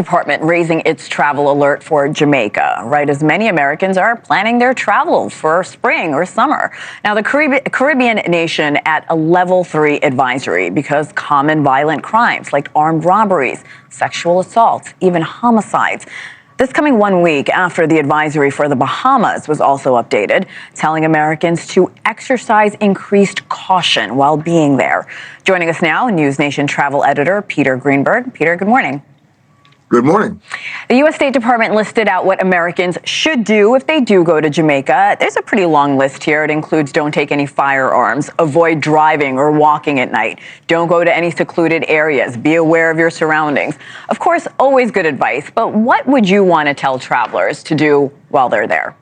Department raising its travel alert for Jamaica, right as many Americans are planning their travel for spring or summer. Now, the Caribbean nation at a level 3 advisory because common violent crimes like armed robberies, sexual assaults, even homicides. This coming 1 week after the advisory for the Bahamas was also updated, telling Americans to exercise increased caution while being there. Joining us now, News Nation travel editor Peter Greenberg. Peter, good morning. Good morning. The U.S. State Department listed out what Americans should do if they do go to Jamaica. There's a pretty long list here. It includes don't take any firearms, avoid driving or walking at night, don't go to any secluded areas, be aware of your surroundings. Of course, always good advice, but what would you want to tell travelers to do while they're there?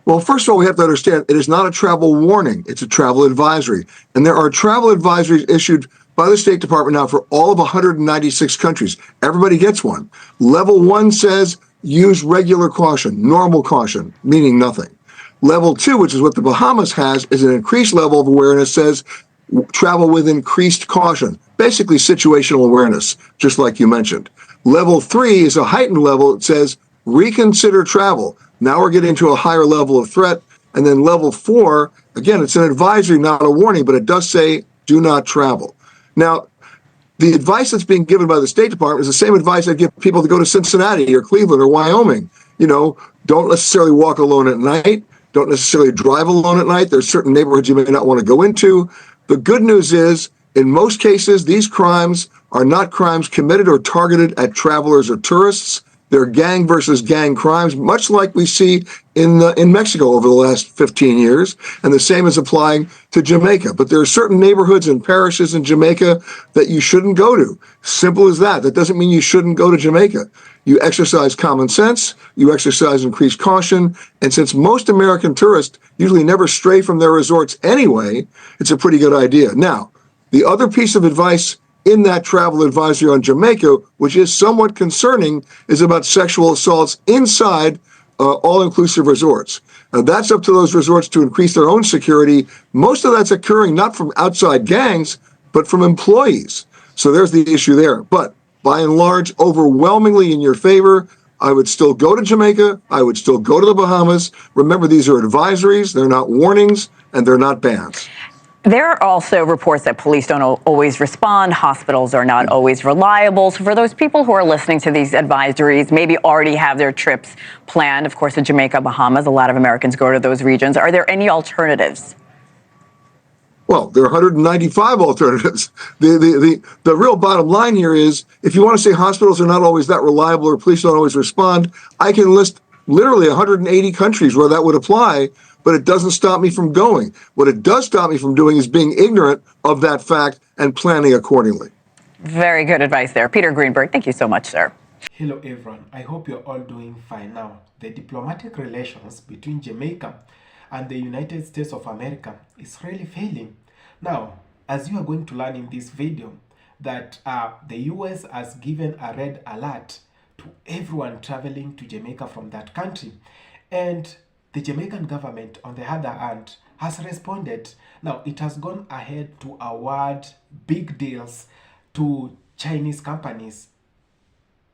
Well, first of all, we have to understand it is not a travel warning. It's a travel advisory. And there are travel advisories issued by the State Department now for all of 196 countries. Everybody gets one. Level 1 says use regular caution, normal caution, meaning nothing. Level 2, which is what the Bahamas has, is an increased level of awareness, says travel with increased caution, basically situational awareness, just like you mentioned. Level 3 is a heightened level. It says reconsider travel. Now we're getting to a higher level of threat. And then level 4, again, it's an advisory, not a warning, but it does say do not travel. Now, the advice that's being given by the State Department is the same advice I'd give people to go to Cincinnati or Cleveland or Wyoming. You know, don't necessarily walk alone at night. Don't necessarily drive alone at night. There's certain neighborhoods you may not want to go into. The good news is, in most cases, these crimes are not crimes committed or targeted at travelers or tourists. They're gang versus gang crimes, much like we see in Mexico over the last 15 years. And the same is applying to Jamaica. But there are certain neighborhoods and parishes in Jamaica that you shouldn't go to. Simple as that. That doesn't mean you shouldn't go to Jamaica. You exercise common sense. You exercise increased caution. And since most American tourists usually never stray from their resorts anyway, it's a pretty good idea. Now, the other piece of advice in that travel advisory on Jamaica, which is somewhat concerning, is about sexual assaults inside all-inclusive resorts. That's up to those resorts to increase their own security. Most of that's occurring not from outside gangs, but from employees. So there's the issue there. But by and large, overwhelmingly in your favor, I would still go to Jamaica. I would still go to the Bahamas. Remember, these are advisories. They're not warnings, and they're not bans. There are also reports that police don't always respond. Hospitals are not always reliable. So for those people who are listening to these advisories, maybe already have their trips planned, of course, to Jamaica, Bahamas, a lot of Americans go to those regions. Are there any alternatives? Well, there are 195 alternatives. The real bottom line here is, if you want to say hospitals are not always that reliable or police don't always respond, I can list literally 180 countries where that would apply, but it doesn't stop me from going. What it does stop me from doing is being ignorant of that fact and planning accordingly. Very good advice there. Peter Greenberg, thank you so much, sir. Hello everyone, I hope you're all doing fine now. The diplomatic relations between Jamaica and the United States of America is really failing. Now, as you are going to learn in this video, that the US has given a red alert to everyone traveling to Jamaica from that country. And the Jamaican government, on the other hand, has responded. Now, it has gone ahead to award big deals to Chinese companies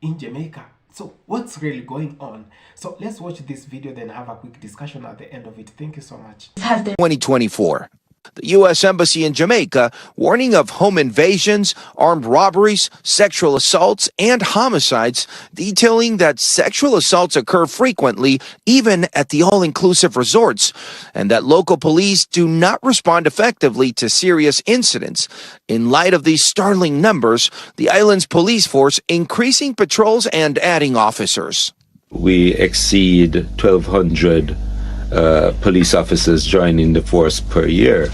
in Jamaica. So what's really going on? So let's watch this video, then have a quick discussion at the end of it. Thank you so much. 2024. The U.S. Embassy in Jamaica warning of home invasions, armed robberies, sexual assaults, and homicides, detailing that sexual assaults occur frequently, even at the all-inclusive resorts, and that local police do not respond effectively to serious incidents. In light of these startling numbers, the island's police force increasing patrols and adding officers. We exceed 1,200 police officers joining the force per year,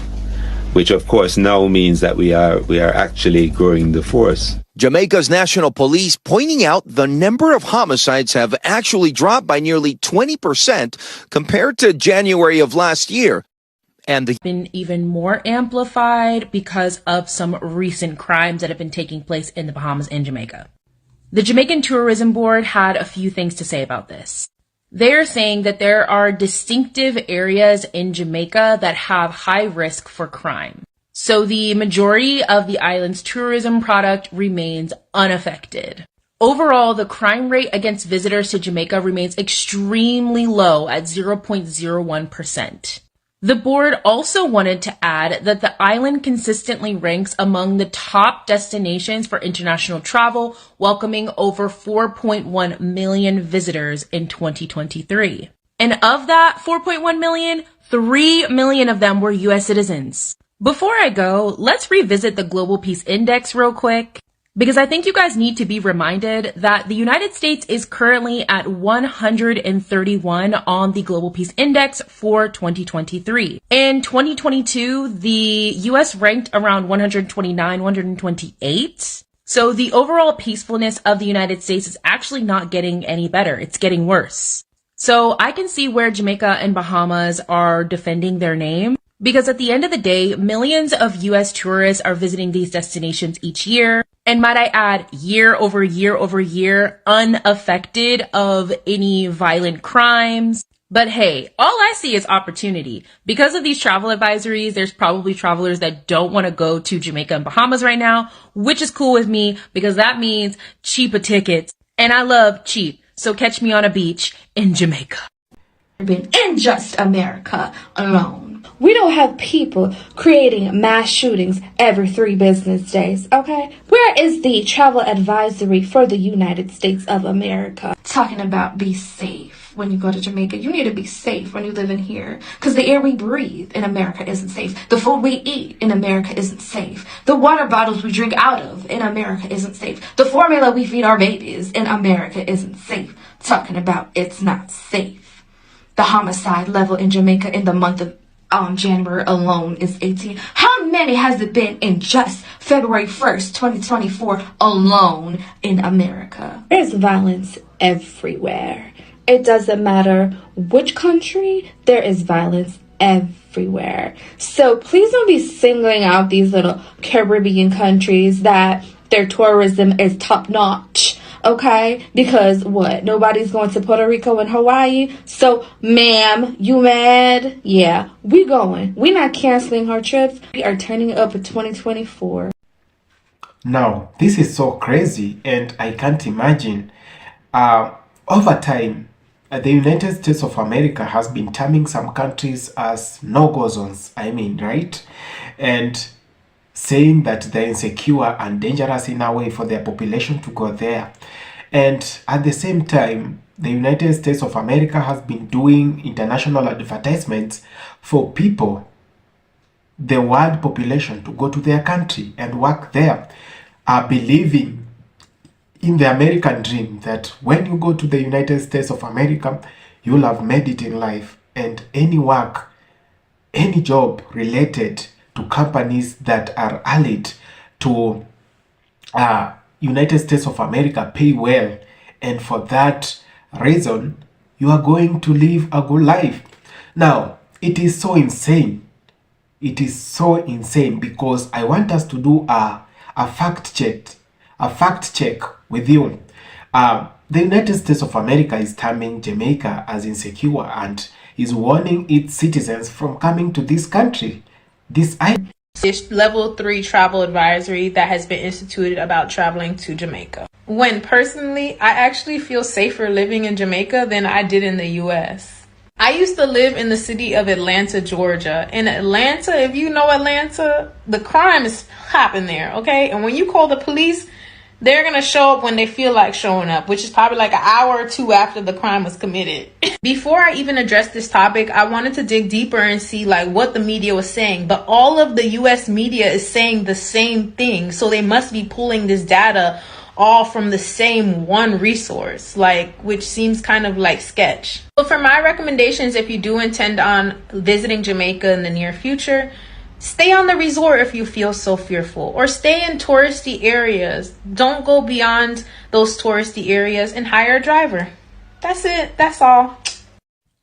which of course now means that we are actually growing the force. Jamaica's National Police pointing out the number of homicides have actually dropped by nearly 20% compared to January of last year. And the been even more amplified because of some recent crimes that have been taking place in the Bahamas and Jamaica. The Jamaican Tourism Board had a few things to say about this. They're saying that there are distinctive areas in Jamaica that have high risk for crime. So the majority of the island's tourism product remains unaffected. Overall, the crime rate against visitors to Jamaica remains extremely low at 0.01%. The board also wanted to add that the island consistently ranks among the top destinations for international travel, welcoming over 4.1 million visitors in 2023. And of that 4.1 million, 3 million of them were U.S. citizens. Before I go, let's revisit the Global Peace Index real quick, because I think you guys need to be reminded that the United States is currently at 131 on the Global Peace Index for 2023. In 2022, the US ranked around 129, 128. So the overall peacefulness of the United States is actually not getting any better. It's getting worse. So I can see where Jamaica and Bahamas are defending their name, because at the end of the day, millions of US tourists are visiting these destinations each year. And might I add, year over year over year, unaffected of any violent crimes. But hey, all I see is opportunity. Because of these travel advisories, there's probably travelers that don't want to go to Jamaica and Bahamas right now, which is cool with me because that means cheaper tickets. And I love cheap. So catch me on a beach in Jamaica. In just America alone. We don't have people creating mass shootings every 3 business days, okay? Where is the travel advisory for the United States of America? Talking about be safe when you go to Jamaica. You need to be safe when you live in here. Because the air we breathe in America isn't safe. The food we eat in America isn't safe. The water bottles we drink out of in America isn't safe. The formula we feed our babies in America isn't safe. Talking about it's not safe. The homicide level in Jamaica in the month of January alone is 18. How many has it been in just February 1st, 2024 alone in America? There's violence everywhere. It doesn't matter which country, there is violence everywhere. So please don't be singling out these little Caribbean countries that their tourism is top notch. Okay, because what? Nobody's going to Puerto Rico and Hawaii. So, ma'am, you mad? Yeah, we going. We not canceling our trips. We are turning up in 2024. Now, this is so crazy, and I can't imagine. Over time, the United States of America has been terming some countries as no-go zones. Right? And saying that they're insecure and dangerous in a way for their population to go there. And at the same time, the United States of America has been doing international advertisements for people, the world population, to go to their country and work there, believing in the American dream that when you go to the United States of America, you'll have made it in life, and any work, any job related to companies that are allied to United States of America pay well, and for that reason you are going to live a good life. Now, it is so insane. It is so insane because I want us to do a fact check with you. The United States of America is terming Jamaica as insecure and is warning its citizens from coming to this country. This level 3 travel advisory that has been instituted about traveling to Jamaica. When personally, I actually feel safer living in Jamaica than I did in the US. I used to live in the city of Atlanta, Georgia. In Atlanta, if you know Atlanta, the crime is happening there, okay? And when you call the police, they're going to show up when they feel like showing up, which is probably like an hour or two after the crime was committed. Before I even addressed this topic, I wanted to dig deeper and see like what the media was saying. But all of the US media is saying the same thing. So they must be pulling this data all from the same one resource, which seems kind of like sketch. But for my recommendations, if you do intend on visiting Jamaica in the near future, stay on the resort if you feel so fearful, or stay in touristy areas. Don't go beyond those touristy areas and hire a driver. That's it. That's all.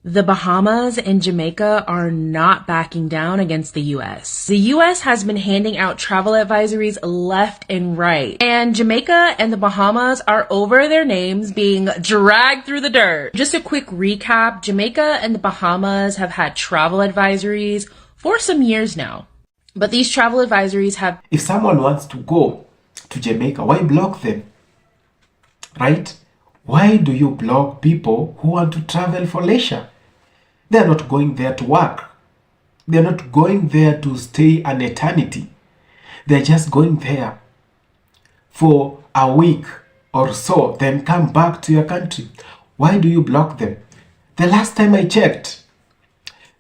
The Bahamas and Jamaica are not backing down against the US. The US has been handing out travel advisories left and right. And Jamaica and the Bahamas are over their names being dragged through the dirt. Just a quick recap, Jamaica and the Bahamas have had travel advisories for some years now. But these travel advisories have... If someone wants to go to Jamaica, why block them? right? Why do you block people who want to travel for leisure? They're not going there to work. They're not going there to stay an eternity. They're just going there for a week or so, then come back to your country. Why do you block them? The last time I checked,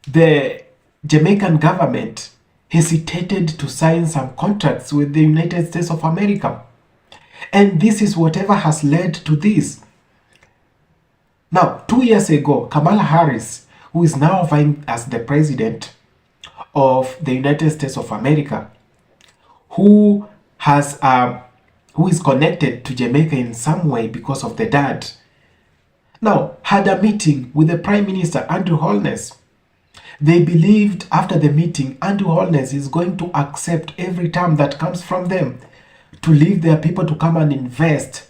the Jamaican government hesitated to sign some contracts with the United States of America. And this is whatever has led to this. Now, 2 years ago, Kamala Harris, who is now vying as the president of the United States of America, who is connected to Jamaica in some way because of the dad, now had a meeting with the Prime Minister, Andrew Holness. They believed after the meeting, Andrew Holness is going to accept every term that comes from them to leave their people to come and invest,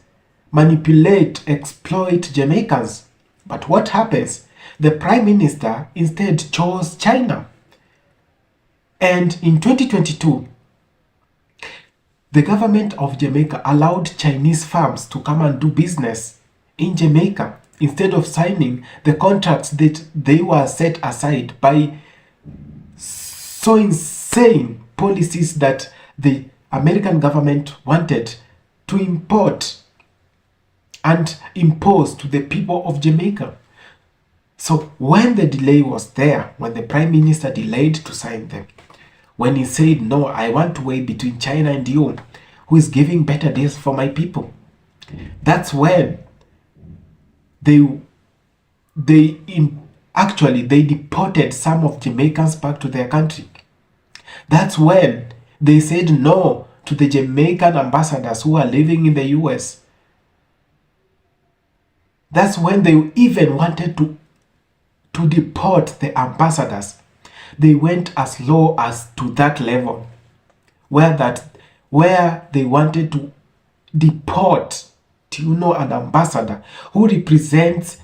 manipulate, exploit Jamaicans. But what happens? The Prime Minister instead chose China. And in 2022, the government of Jamaica allowed Chinese firms to come and do business in Jamaica instead of signing the contracts that they were set aside by so insane policies that the American government wanted to import and impose to the people of Jamaica. So when the delay was there, when the Prime Minister delayed to sign them, when he said, no, I want to weigh between China and you, who is giving better deals for my people, that's when they deported some of Jamaicans back to their country. That's when they said no to the Jamaican ambassadors who are living in the US. That's when they even wanted to deport the ambassadors. They went as low as to that level, where they wanted to deport, an ambassador who represents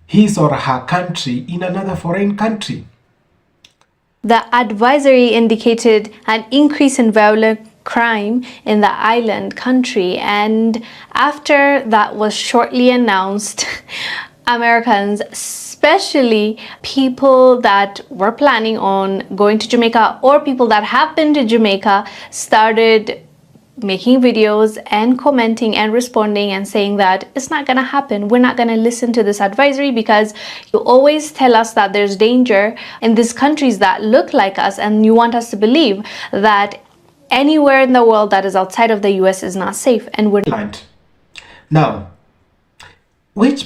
his or her country in another foreign country. The advisory indicated an increase in violent crime in the island country, and after that was shortly announced, Americans, especially people that were planning on going to Jamaica or people that have been to Jamaica, started making videos and commenting and responding and saying that it's not going to happen. We're not going to listen to this advisory because you always tell us that there's danger in these countries that look like us, and you want us to believe that anywhere in the world that is outside of the US is not safe, and we're not. Now, which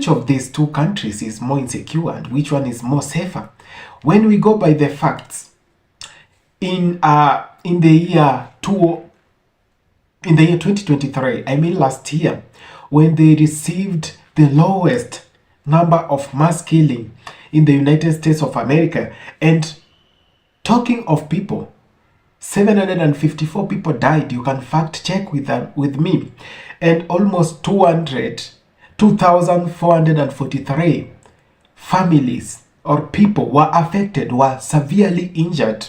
of these two countries is more insecure and which one is more safer? When we go by the facts, in the year 2023, I mean last year, when they received the lowest number of mass killing in the United States of America, and talking of people, 754 people died. You can fact check with me, and almost 2,443 families or people were affected, were severely injured.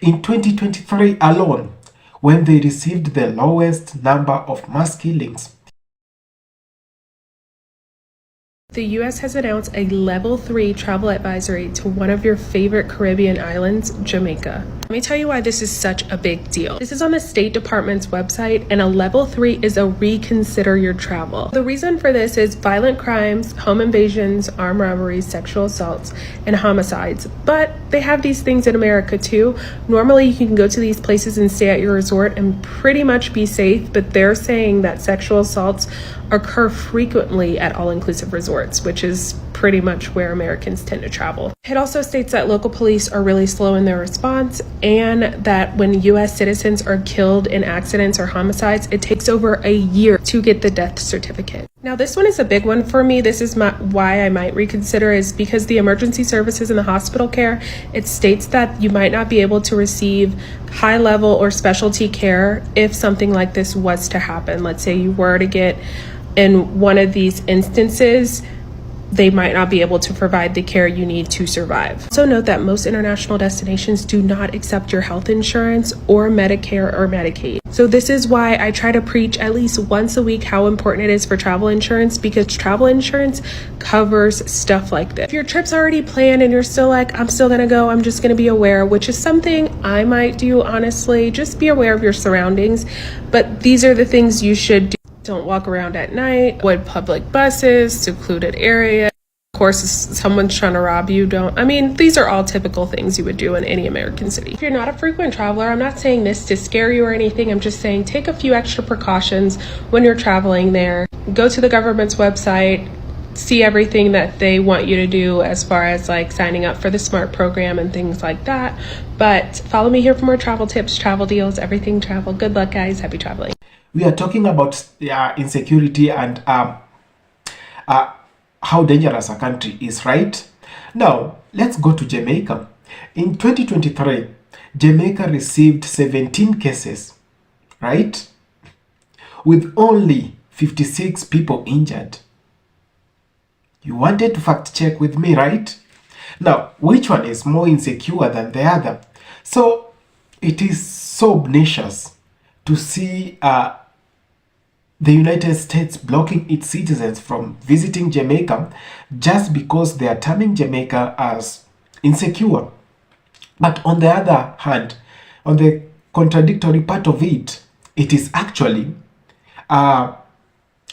In 2023 alone, when they received the lowest number of mass killings. The U.S. has announced a level 3 travel advisory to one of your favorite Caribbean islands, Jamaica. Let me tell you why this is such a big deal. This is on the State Department's website, and a level 3 is a reconsider your travel. The reason for this is violent crimes, home invasions, armed robberies, sexual assaults, and homicides. But they have these things in America too. Normally you can go to these places and stay at your resort and pretty much be safe, but they're saying that sexual assaults occur frequently at all-inclusive resorts, which is pretty much where Americans tend to travel. It also states that local police are really slow in their response, and that when U.S. citizens are killed in accidents or homicides, it takes over a year to get the death certificate. Now, this one is a big one for me. This is why I might reconsider, is because the emergency services and the hospital care, it states that you might not be able to receive high level or specialty care if something like this was to happen. Let's say you were to get in one of these instances, they might not be able to provide the care you need to survive. Also note that most international destinations do not accept your health insurance or Medicare or Medicaid. So this is why I try to preach at least once a week how important it is for travel insurance, because travel insurance covers stuff like this. If your trip's already planned and you're still like, I'm still gonna go, I'm just gonna be aware, which is something I might do, honestly, just be aware of your surroundings. But these are the things you should do. Don't walk around at night, avoid public buses, secluded areas. Of course, if someone's trying to rob you, these are all typical things you would do in any American city. If you're not a frequent traveler, I'm not saying this to scare you or anything. I'm just saying take a few extra precautions when you're traveling there. Go to the government's website, see everything that they want you to do as far as like signing up for the SMART program and things like that. But follow me here for more travel tips, travel deals, everything travel. Good luck, guys. Happy traveling. We are talking about insecurity and how dangerous a country is, right? Now, let's go to Jamaica. In 2023, Jamaica received 17 cases, right? With only 56 people injured. You wanted to fact check with me, right? Now, which one is more insecure than the other? So, it is so obnoxious to see the United States blocking its citizens from visiting Jamaica just because they are terming Jamaica as insecure. But on the other hand, on the contradictory part of it, it is actually the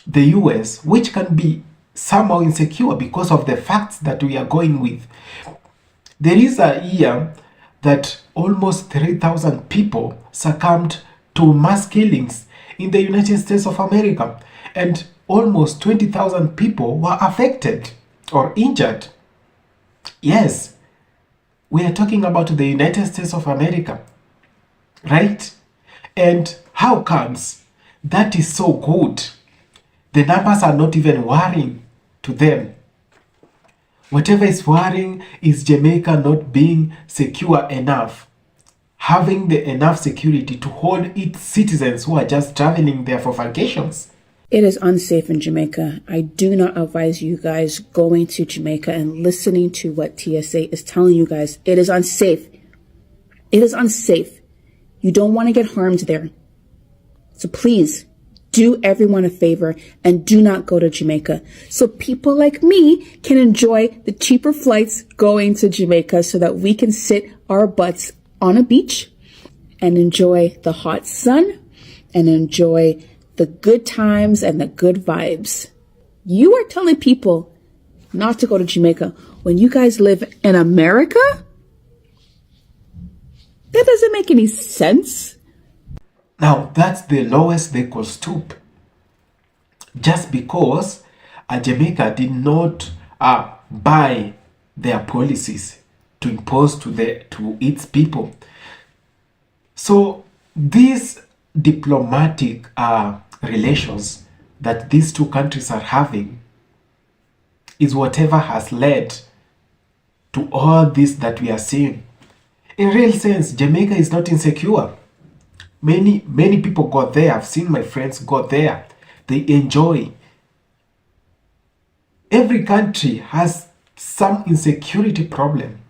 US which can be somehow insecure because of the facts that we are going with. There is a year that almost 3,000 people succumbed to mass killings in the United States of America, and almost 20,000 people were affected or injured. Yes, we are talking about the United States of America, right? And how comes that is so good? The numbers are not even worrying to them. Whatever is worrying is Jamaica not being secure enough, having the enough security to hold its citizens who are just traveling there for vacations. It is unsafe in Jamaica. I do not advise you guys going to Jamaica and listening to what TSA is telling you guys. It is unsafe. It is unsafe. You don't want to get harmed there. So please do everyone a favor and do not go to Jamaica, so people like me can enjoy the cheaper flights going to Jamaica so that we can sit our butts on a beach and enjoy the hot sun and enjoy the good times and the good vibes. You are telling people not to go to Jamaica when you guys live in America? That doesn't make any sense. Now, that's the lowest they could stoop. Just because Jamaica did not buy their policies to impose to its people. So these diplomatic relations that these two countries are having is whatever has led to all this that we are seeing. In real sense, Jamaica is not insecure. Many people go there. I've seen my friends go there. They enjoy. Every country has some insecurity problem.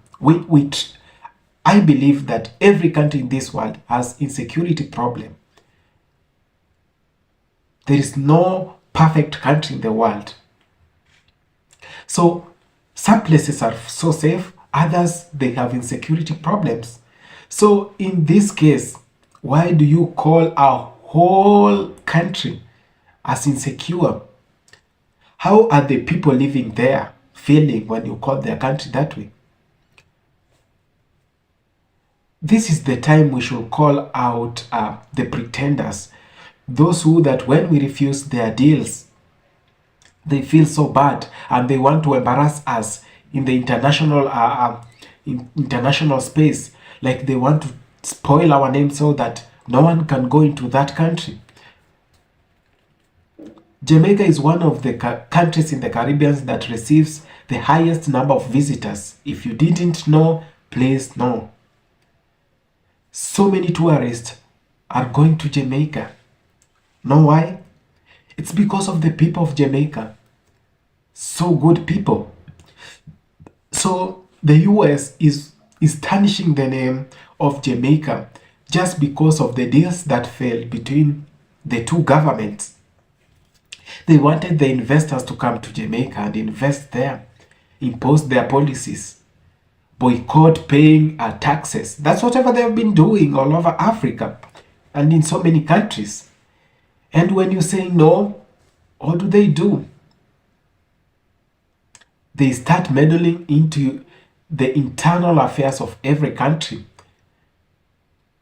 I believe that every country in this world has insecurity problem. There is no perfect country in the world. So some places are so safe, others they have insecurity problems. So in this case, why do you call our whole country as insecure? How are the people living there feeling when you call their country that way? This is the time we should call out the pretenders, those who that when we refuse their deals, they feel so bad and they want to embarrass us in the international space, like they want to spoil our name so that no one can go into that country. Jamaica is one of the countries in the Caribbean that receives the highest number of visitors. If you didn't know, please know. So many tourists are going to Jamaica. Know why? It's because of the people of Jamaica. so good people. So the US is tarnishing the name of Jamaica just because of the deals that failed between the two governments. They wanted the investors to come to Jamaica and invest there, impose their policies, boycott paying taxes. That's whatever they've been doing all over Africa and in so many countries. And when you say no, what do? They start meddling into the internal affairs of every country.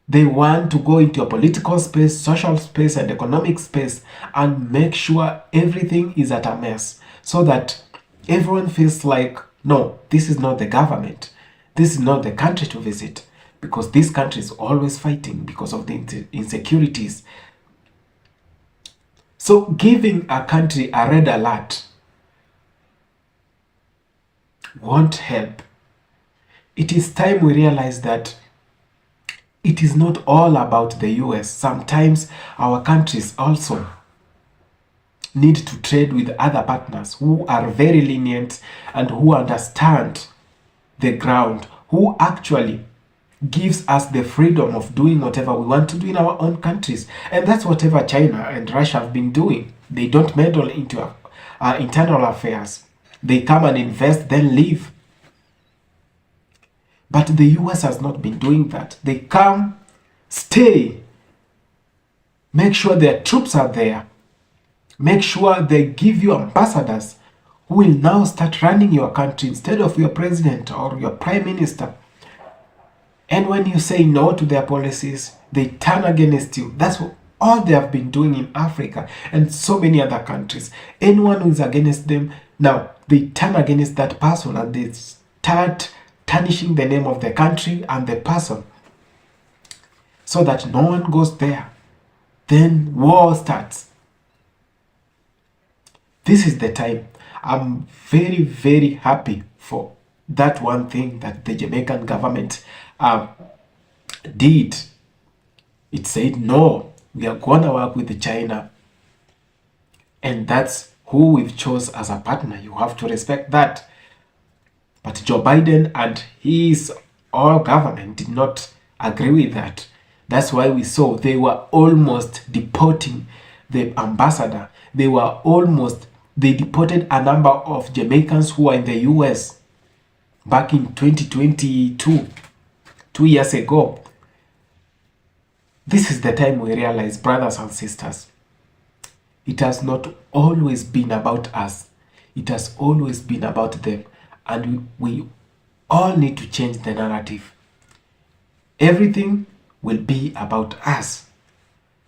They want to go into a political space, social space, and economic space and make sure everything is at a mess so that everyone feels like, no, this is not the government. This is not the country to visit, because this country is always fighting because of the insecurities. So giving a country a red alert won't help. It is time we realize that it is not all about the US. Sometimes our countries also need to trade with other partners who are very lenient and who understand the ground, who actually gives us the freedom of doing whatever we want to do in our own countries. And that's whatever China and Russia have been doing. They don't meddle into our internal affairs. They come and invest, then leave. But the US has not been doing that. They come, stay, make sure their troops are there, make sure they give you ambassadors who will now start running your country instead of your president or your prime minister. And when you say no to their policies, they turn against you. That's all they have been doing in Africa and so many other countries. Anyone who is against them, now they turn against that person and they start tarnishing the name of the country and the person so that no one goes there. Then war starts. This is the time. I'm very, very happy for that one thing that the Jamaican government did. It said, no, we are going to work with China. And that's who we've chose as a partner. You have to respect that. But Joe Biden and his all government did not agree with that. That's why we saw they were almost deporting the ambassador. They deported a number of Jamaicans who were in the US back in 2022, 2 years ago. This is the time we realize, brothers and sisters, it has not always been about us. It has always been about them. And we all need to change the narrative. Everything will be about us,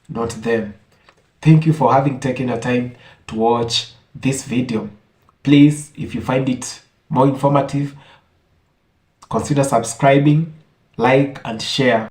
not them. Thank you for having taken the time to watch this video. Please, if you find it more informative, consider subscribing, like, and share.